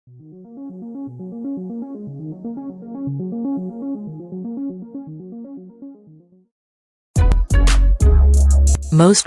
Most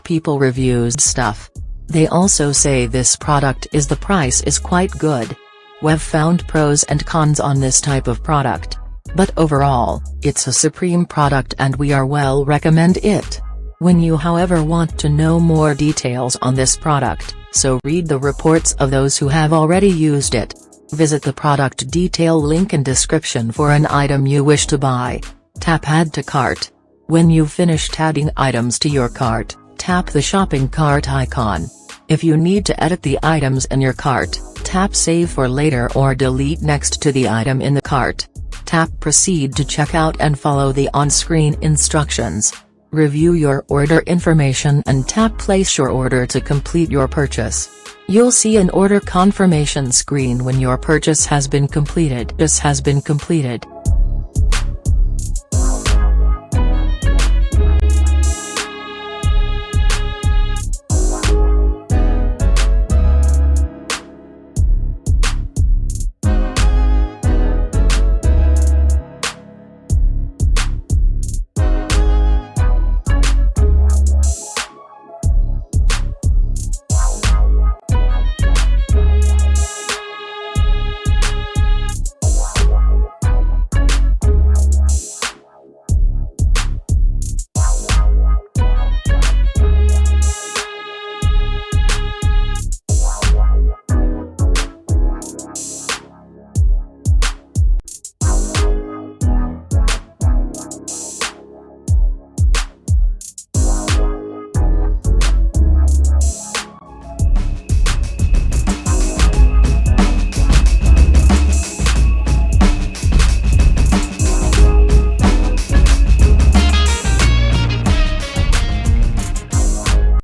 people reviews stuff. They also say this product is the price is quite good. We've found pros and cons on this type of product. But overall, it's a supreme product and we are well recommend it. When you however want to know more details on this product, so read the reports of those who have already used it. Visit the product detail link in description for an item you wish to buy. Tap Add to Cart. When you've finished adding items to your cart, tap the shopping cart icon. If you need to edit the items in your cart, tap Save for later or delete next to the item in the cart. Tap Proceed to checkout and follow the on-screen instructions. Review your order information and tap Place your order to complete your purchase. You'll see an order confirmation screen when your purchase has been completed.